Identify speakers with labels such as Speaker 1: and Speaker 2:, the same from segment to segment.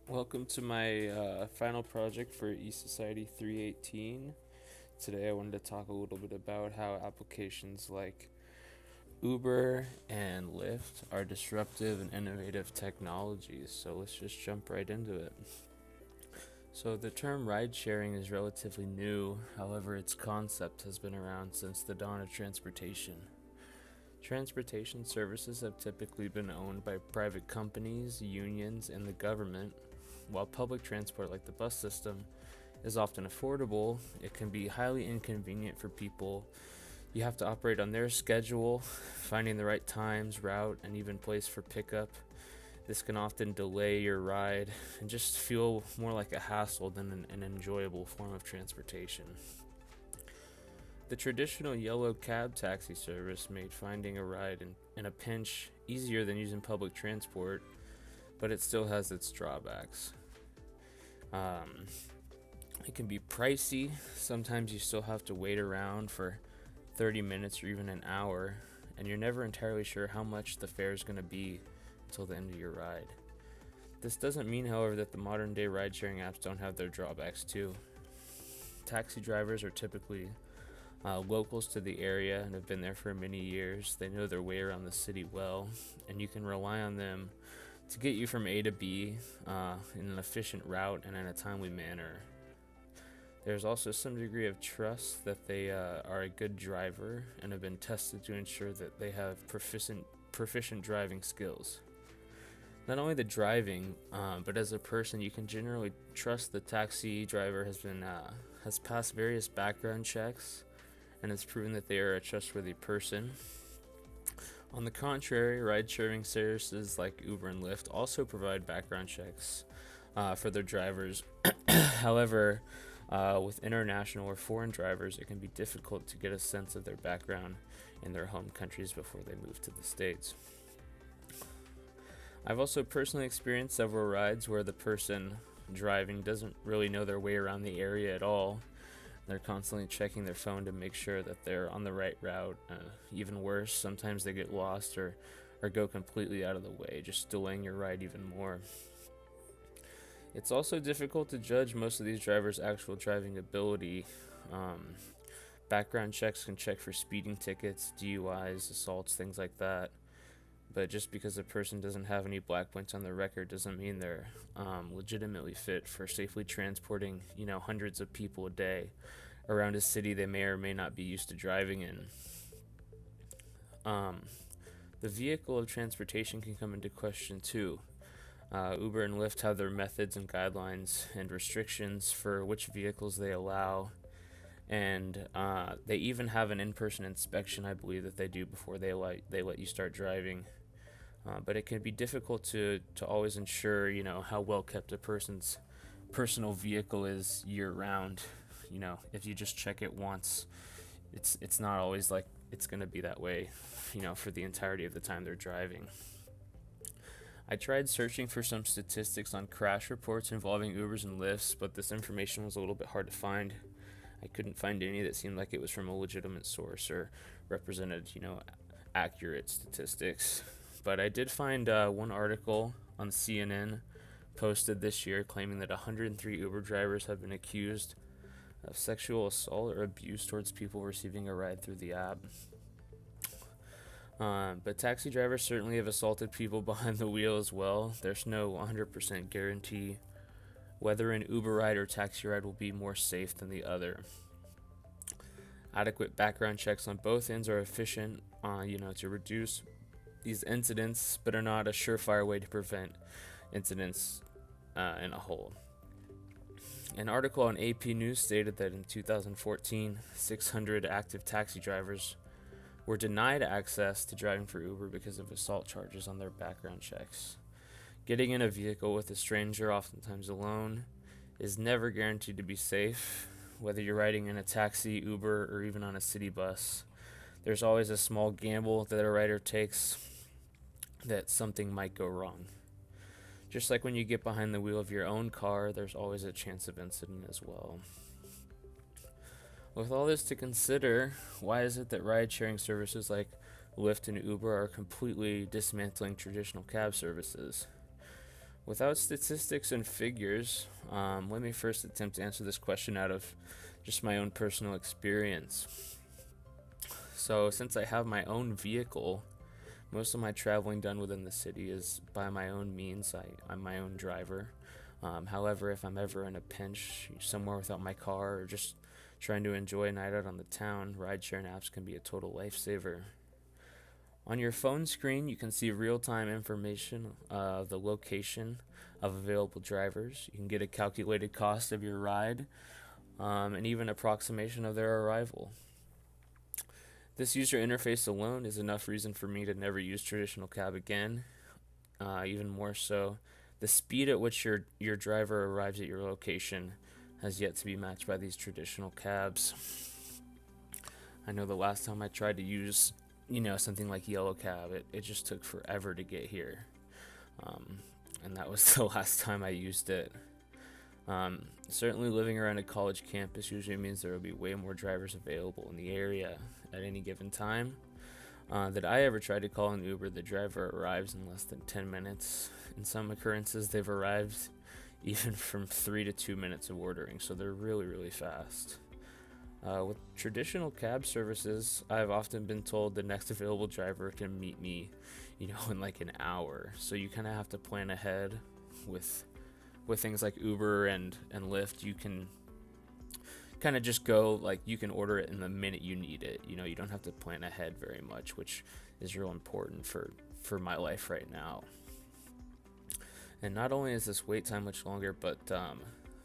Speaker 1: Welcome to my final project for eSociety 318. Today I wanted to talk a little bit about how applications like Uber and Lyft are disruptive and innovative technologies. So let's just jump right into it. So the term ride sharing is relatively new, however its concept has been around since the dawn of transportation. Transportation services have typically been owned by private companies, unions, and the government. While public transport, like the bus system, is often affordable, it can be highly inconvenient for people. You have to operate on their schedule, finding the right times, route, and even place for pickup. This can often delay your ride and just feel more like a hassle than an enjoyable form of transportation. The traditional yellow cab taxi service made finding a ride in a pinch easier than using public transport, but it still has its drawbacks. Um, it can be pricey. Sometimes you still have to wait around for 30 minutes or even an hour, and you're never entirely sure how much the fare is going to be until the end of your ride. This doesn't mean, however, that the modern day ride sharing apps don't have their drawbacks too. Taxi drivers are typically locals to the area and have been there for many years. They know their way around the city well, and you can rely on them to get you from A to B in an efficient route and in a timely manner. There's also some degree of trust that they are a good driver and have been tested to ensure that they have proficient driving skills. Not only the driving, but as a person, you can generally trust the taxi driver has passed various background checks and has proven that they are a trustworthy person. On the contrary, ride-sharing services like Uber and Lyft also provide background checks for their drivers. However, with international or foreign drivers, it can be difficult to get a sense of their background in their home countries before they move to the States. I've also personally experienced several rides where the person driving doesn't really know their way around the area at all. They're constantly checking their phone to make sure that they're on the right route. Even worse, sometimes they get lost or go completely out of the way, just delaying your ride even more. It's also difficult to judge most of these drivers' actual driving ability. Um, Background checks can check for speeding tickets, DUIs, assaults, things like that. But just because a person doesn't have any black points on their record doesn't mean they're legitimately fit for safely transporting, hundreds of people a day around a city they may or may not be used to driving in. Um, the vehicle of transportation can come into question too. Uber and Lyft have their methods and guidelines and restrictions for which vehicles they allow, and they even have an in-person inspection, I believe, that they do before they let you start driving. But it can be difficult to always ensure, how well kept a person's personal vehicle is year round. If you just check it once, it's not always like it's going to be that way, for the entirety of the time they're driving. I tried searching for some statistics on crash reports involving Ubers and Lyfts, but this information was a little bit hard to find. I couldn't find any that seemed like it was from a legitimate source or represented, accurate statistics. But I did find one article on CNN posted this year claiming that 103 Uber drivers have been accused of sexual assault or abuse towards people receiving a ride through the app. But taxi drivers certainly have assaulted people behind the wheel as well. There's no 100% guarantee whether an Uber ride or taxi ride will be more safe than the other. Adequate background checks on both ends are efficient, to reduce these incidents, but are not a surefire way to prevent incidents in a whole. An article on AP News stated that in 2014, 600 active taxi drivers were denied access to driving for Uber because of assault charges on their background checks. Getting in a vehicle with a stranger, oftentimes alone, is never guaranteed to be safe. Whether you're riding in a taxi, Uber, or even on a city bus, there's always a small gamble that a rider takes that something might go wrong. Just like when you get behind the wheel of your own car, there's always a chance of incident as well. With all this to consider, why is it that ride-sharing services like Lyft and Uber are completely dismantling traditional cab services? Without statistics and figures, let me first attempt to answer this question out of just my own personal experience. So, since I have my own vehicle, most of my traveling done within the city is by my own means. I'm my own driver. However, if I'm ever in a pinch somewhere without my car or just trying to enjoy a night out on the town, ride sharing apps can be a total lifesaver. On your phone screen, you can see real time information of the location of available drivers. You can get a calculated cost of your ride and even approximation of their arrival. This user interface alone is enough reason for me to never use traditional cab again. Even more so, the speed at which your driver arrives at your location has yet to be matched by these traditional cabs. I know the last time I tried to use, something like Yellow Cab, it just took forever to get here. And that was the last time I used it. Certainly living around a college campus usually means there will be way more drivers available in the area at any given time. That I ever tried to call an Uber, the driver arrives in less than 10 minutes. In some occurrences, they've arrived even from 3 to 2 minutes of ordering, so they're really, really fast. With traditional cab services, I've often been told the next available driver can meet me, in like an hour. So you kind of have to plan ahead with things like Uber and Lyft. You can kind of just go, like, you can order it in the minute you need it. You don't have to plan ahead very much, which is real important for my life right now. And not only is this wait time much longer, but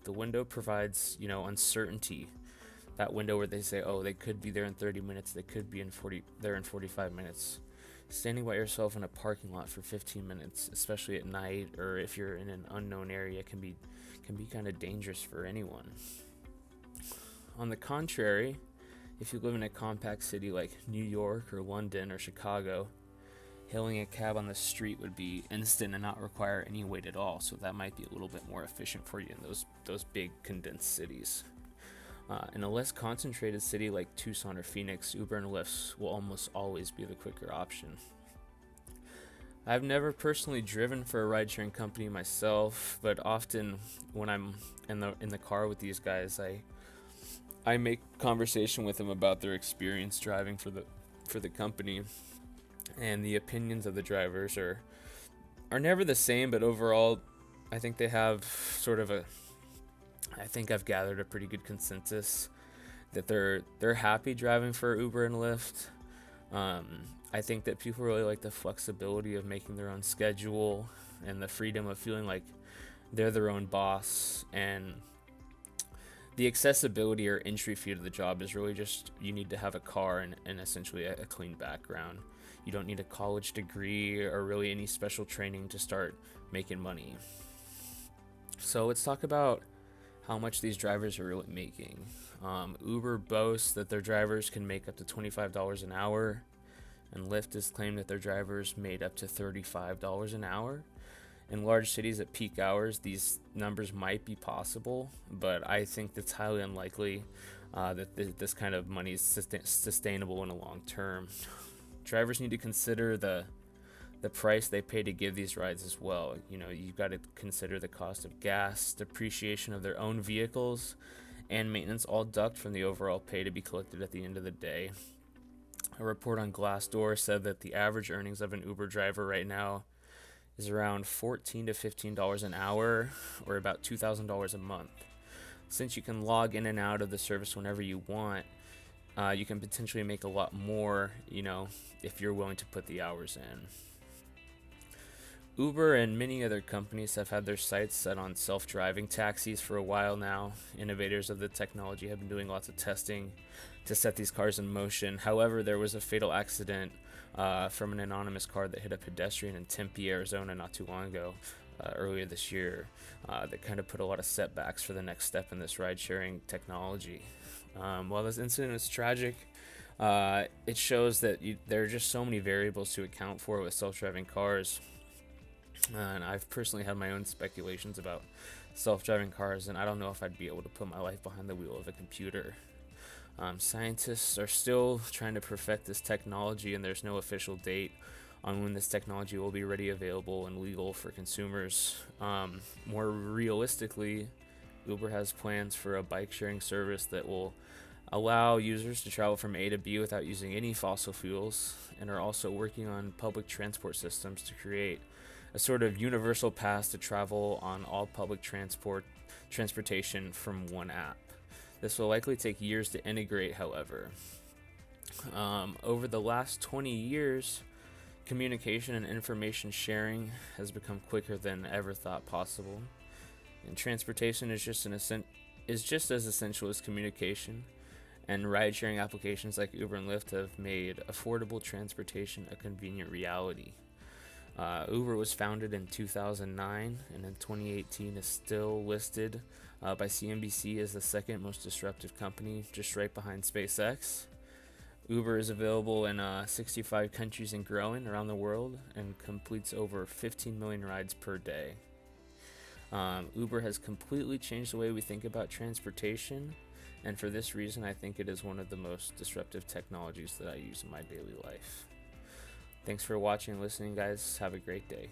Speaker 1: the window provides, uncertainty. That window where they say, oh, they could be there in 30 minutes, they could be there in 45 minutes. Standing by yourself in a parking lot for 15 minutes, especially at night or if you're in an unknown area, can be kind of dangerous for anyone. On the contrary, if you live in a compact city like New York or London or Chicago, hailing a cab on the street would be instant and not require any wait at all, so that might be a little bit more efficient for you in those big condensed cities. In a less concentrated city like Tucson or Phoenix, Uber and Lyft will almost always be the quicker option. I've never personally driven for a ride-sharing company myself, but often when I'm in the car with these guys, I make conversation with them about their experience driving for the company, and the opinions of the drivers are never the same, but overall, I think they have I think I've gathered a pretty good consensus that they're happy driving for Uber and Lyft. I think that people really like the flexibility of making their own schedule and the freedom of feeling like they're their own boss. And the accessibility or entry fee to the job is really just you need to have a car and essentially a clean background. You don't need a college degree or really any special training to start making money. So let's talk about how much these drivers are really making. Uber boasts that their drivers can make up to $25 an hour, and Lyft has claimed that their drivers made up to $35 an hour. In large cities at peak hours, these numbers might be possible, but I think it's highly unlikely that this kind of money is sustainable in the long term. Drivers need to consider the price they pay to give these rides as well. You've got to consider the cost of gas, depreciation of their own vehicles, and maintenance, all deduct from the overall pay to be collected at the end of the day. A report on Glassdoor said that the average earnings of an Uber driver right now is around $14 to $15 an hour, or about $2,000 a month. Since you can log in and out of the service whenever you want, you can potentially make a lot more, if you're willing to put the hours in. Uber and many other companies have had their sights set on self-driving taxis for a while now. Innovators of the technology have been doing lots of testing to set these cars in motion. However, there was a fatal accident from an anonymous car that hit a pedestrian in Tempe, Arizona not too long ago, earlier this year, that kind of put a lot of setbacks for the next step in this ride-sharing technology. While this incident is tragic, it shows that there are just so many variables to account for with self-driving cars. And I've personally had my own speculations about self-driving cars, and I don't know if I'd be able to put my life behind the wheel of a computer. Scientists are still trying to perfect this technology, and there's no official date on when this technology will be ready, available, and legal for consumers. More realistically, Uber has plans for a bike sharing service that will allow users to travel from A to B without using any fossil fuels, and are also working on public transport systems to create a sort of universal pass to travel on all public transportation from one app. This will likely take years to integrate, however. Over the last 20 years, communication and information sharing has become quicker than ever thought possible, and transportation is just as essential as communication. And ride-sharing applications like Uber and Lyft have made affordable transportation a convenient reality. Uber was founded in 2009, and in 2018 is still listed by CNBC as the second most disruptive company, just right behind SpaceX. Uber is available in 65 countries and growing around the world, and completes over 15 million rides per day. Uber has completely changed the way we think about transportation, and for this reason, I think it is one of the most disruptive technologies that I use in my daily life. Thanks for watching and listening, guys. Have a great day.